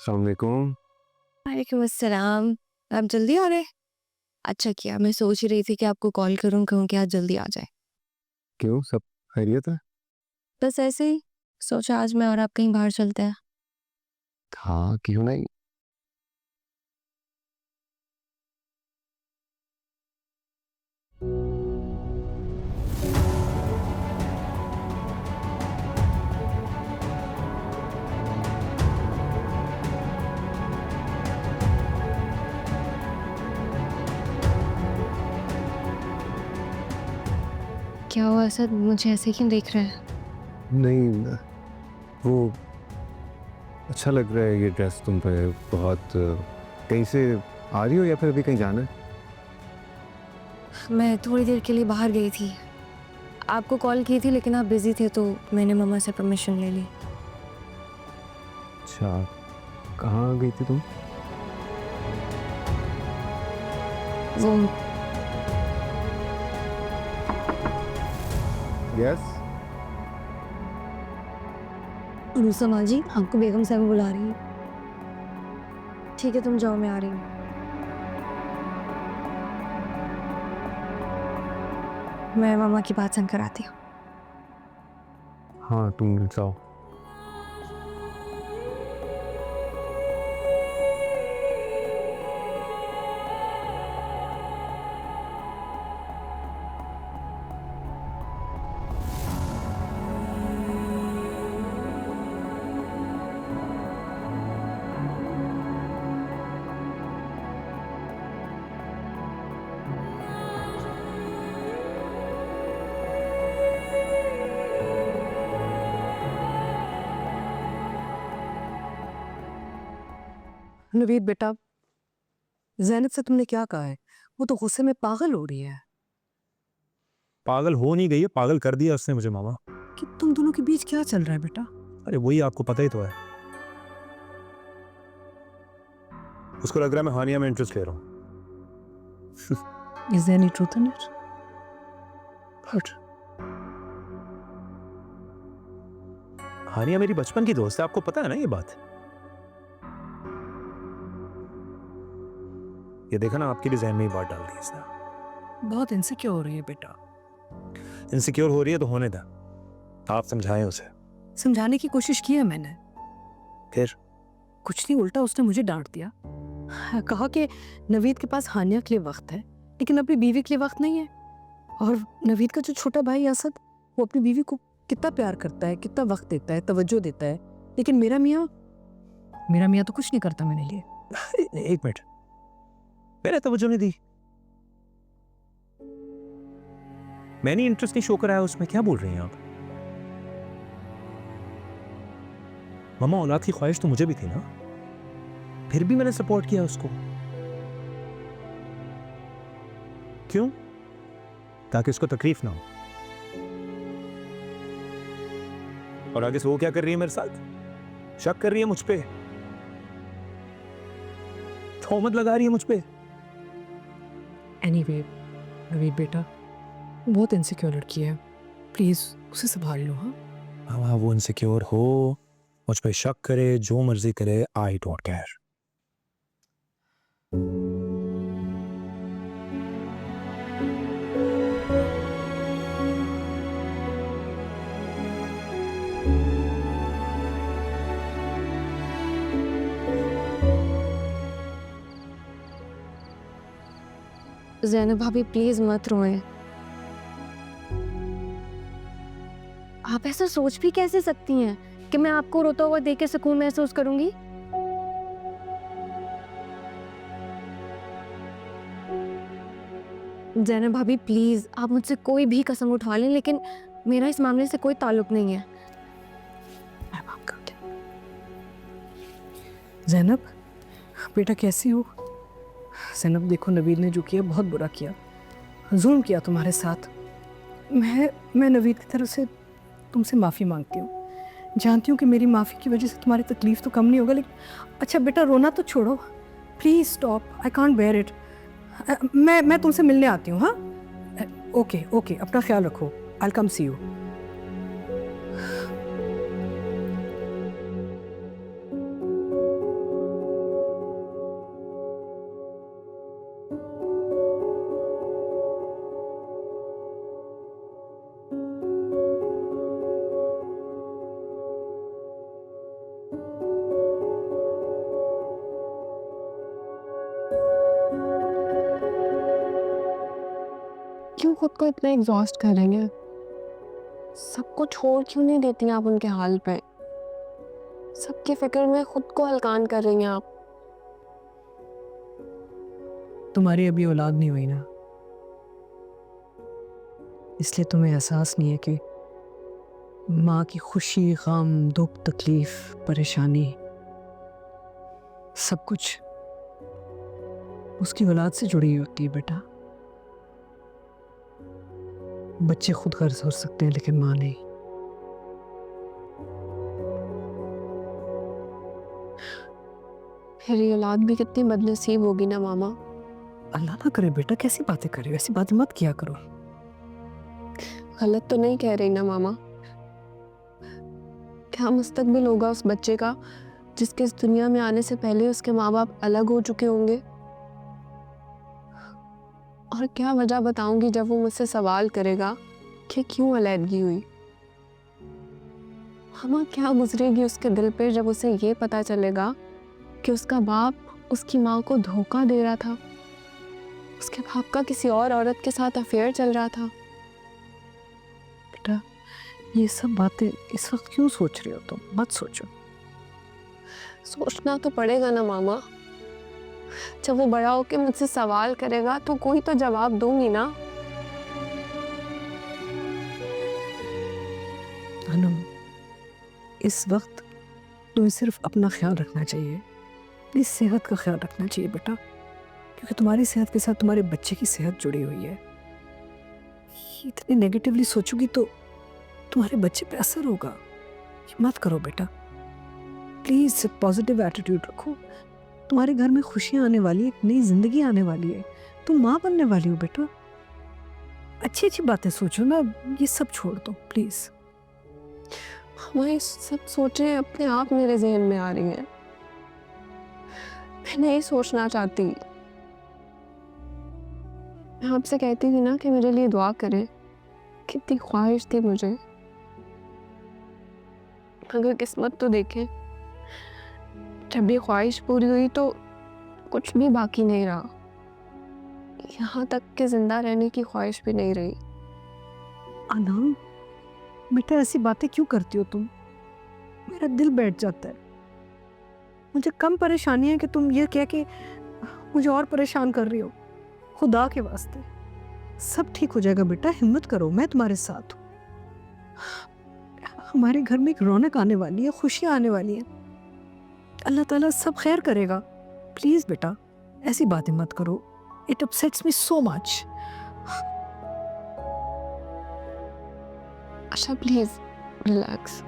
अस्सलाम वालेकुम। वालेकुम अस्सलाम। आप जल्दी आ रहे? अच्छा किया, मैं सोच ही रही थी कि आपको कॉल करूँ, कहूँ कि आज जल्दी आ जाएँ। क्यों, सब खैरियत है? बस ऐसे ही, सोचा आज मैं और आप कहीं बाहर चलते हैं। हाँ, क्यों नहीं? क्या हुआ असद, मुझे ऐसे क्यों देख रहे हैं? नहीं, वो अच्छा लग रहा है ये ड्रेस तुम पे बहुत। कहीं से आ रही हो या फिर अभी कहीं जाना है? मैं थोड़ी देर के लिए बाहर गई थी। आपको कॉल की थी लेकिन आप बिज़ी थे तो मैंने मम्मा से परमिशन ले ली। अच्छा, कहाँ गई थी तुम? वो यस। रूसमा जी, आपको बेगम साहब बुला रही है। ठीक है तुम जाओ, मैं आ रही हूँ। मैं मम्मा की बात सुन कर आती हूँ। हाँ, तुम जाओ। नवीद बेटा, ज़ैनब से तुमने क्या कहा है? वो तो गुस्से में पागल हो रही है पागल हो नहीं गई है, पागल कर दिया उसने मुझे मामा। कि तुम दोनों के बीच क्या चल रहा है बेटा? अरे वही आपको पता ही तो है। उसको लग रहा है मैं हानिया में इंटरेस्ट ले रहा हूँ। Is there any truth in it? But Hania मेरी बचपन की दोस्त है, आपको पता है ना ये बात। ये देखा ना, आपके भी जहन में ही बात डाल दी इसने। बहुत इनसिक्योर हो रही है बेटा। इनसिक्योर हो रही है तो होने दे, आप समझाएं उसे। समझाने की कोशिश की है मैंने। फिर कुछ नहीं, उल्टा उसने मुझे डांट दिया। कहा कि नवीद के पास हानिया के लिए वक्त है लेकिन अपनी बीवी के लिए वक्त नहीं है। और नवीद का जो छोटा भाई असद, वो अपनी बीवी को कितना प्यार करता है, कितना वक्त देता है, तवज्जो देता है, लेकिन मेरा मियाँ तो कुछ नहीं करता मेरे लिए। एक मिनट, मैंने तवज्जो नहीं दी, मैंने इंटरेस्ट नहीं शो कराया उसमें। क्या बोल रही हैं आप? मामा, औलाद की ख्वाहिश तो मुझे भी थी ना, फिर भी मैंने सपोर्ट किया उसको। क्यों? ताकि उसको तकलीफ ना हो। और आगे से वो क्या कर रही है मेरे साथ? शक कर रही है मुझ पे, तोहमत लगा रही है मुझ पे। एनीवे नवीद बेटा, बहुत इनसिक्योर लड़की है, प्लीज उसे संभाल लो। हाँ, हाँ, वो इनसिक्योर हो, मुझ पे शक करे, जो मर्जी करे, आई डोंट केयर। ज़ैनब भाभी प्लीज मत रोएं। आप ऐसा सोच भी कैसे सकती हैं कि मैं आपको रोता हुआ देख के सुकून महसूस करूंगी? ज़ैनब भाभी प्लीज, आप मुझसे कोई भी कसम उठा लें लेकिन मेरा इस मामले से कोई ताल्लुक नहीं है। ज़ैनब बेटा कैसी हो? ज़ैनब देखो, नवीद ने जो किया बहुत बुरा किया, जुल्म किया तुम्हारे साथ। मैं नवीद की तरफ से तुमसे माफ़ी मांगती हूँ। जानती हूँ कि मेरी माफ़ी की वजह से तुम्हारी तकलीफ़ तो कम नहीं होगा, लेकिन अच्छा बेटा रोना तो छोड़ो, please stop, I can't bear it. मैं तुमसे मिलने आती हूँ। हाँ, ओके ओके, अपना ख्याल रखो, आई कम सी यू। क्यों खुद को इतना एग्जॉस्ट कर रही हैं? सबको छोड़ क्यों नहीं देती आप उनके हाल पे? सबकी फिक्र में खुद को हलकान कर रही हैं आप। तुम्हारी अभी औलाद नहीं हुई ना, इसलिए तुम्हें एहसास नहीं है कि माँ की खुशी, गम, दुख, तकलीफ, परेशानी सब कुछ उसकी औलाद से जुड़ी होती है बेटा। बच्चे खुद कर्ज हो सकते हैं लेकिन माँ नहीं। मेरी औलाद भी कितनी बदनसीब होगी ना मामा। अल्लाह ना करे बेटा, कैसी बातें कर रही हो, ऐसी बातें मत किया करो। गलत तो नहीं कह रही ना मामा? क्या मुस्तकबिल होगा उस बच्चे का जिसके इस दुनिया में आने से पहले उसके माँ बाप अलग हो चुके होंगे? और क्या वजह बताऊंगी जब वो मुझसे सवाल करेगा कि क्यों अलहदगी हुई? मामा क्या गुजरेगी उसके दिल पे जब उसे ये पता चलेगा कि उसका बाप उसकी माँ को धोखा दे रहा था, उसके बाप का किसी और औरत के साथ अफेयर चल रहा था? बेटा ये सब बातें इस वक्त क्यों सोच रही हो तुम? मत सोचो। सोचना तो पड़ेगा ना मामा। जब वो बड़ा होके मुझसे सवाल करेगा तो कोई तो जवाब दूंगी ना। अनम, इस वक्त तुम्हें सिर्फ अपना ख्याल रखना चाहिए, अपनी सेहत का ख्याल रखना चाहिए बेटा, क्योंकि तुम्हारी सेहत के साथ तुम्हारे बच्चे की सेहत जुड़ी हुई है। इतनी नेगेटिवली सोचोगी तो तुम्हारे बच्चे पे असर होगा। ये मत करो बेटा, प्लीज पॉजिटिव एटीट्यूड रखो। तुम्हारे घर में खुशियां आने वाली है, एक नई जिंदगी आने वाली है, तुम माँ बनने वाली हो बेटा। अच्छी अच्छी बातें सोचो ना, ये सब छोड़ दो प्लीज। हमारी सब सोचें अपने आप मेरे जहन में आ रही हैं। मैं नहीं सोचना चाहती। मैं आपसे कहती थी ना कि मेरे लिए दुआ करें। कितनी ख्वाहिश थी मुझे, मगर किस्मत तो देखें, जब ये ख्वाहिश पूरी हुई तो कुछ भी बाकी नहीं रहा। यहाँ तक कि जिंदा रहने की ख्वाहिश भी नहीं रही। अनम बेटा ऐसी बातें क्यों करती हो तुम? मेरा दिल बैठ जाता है। मुझे कम परेशानी है कि तुम ये कह के मुझे और परेशान कर रही हो। खुदा के वास्ते सब ठीक हो जाएगा बेटा, हिम्मत करो, मैं तुम्हारे साथ हूँ। हमारे घर में एक रौनक आने वाली है, खुशियाँ आने वाली है। अल्लाह ताला सब खैर करेगा। प्लीज बेटा ऐसी बातें मत करो, it upsets me so much. अच्छा प्लीज रिलैक्स।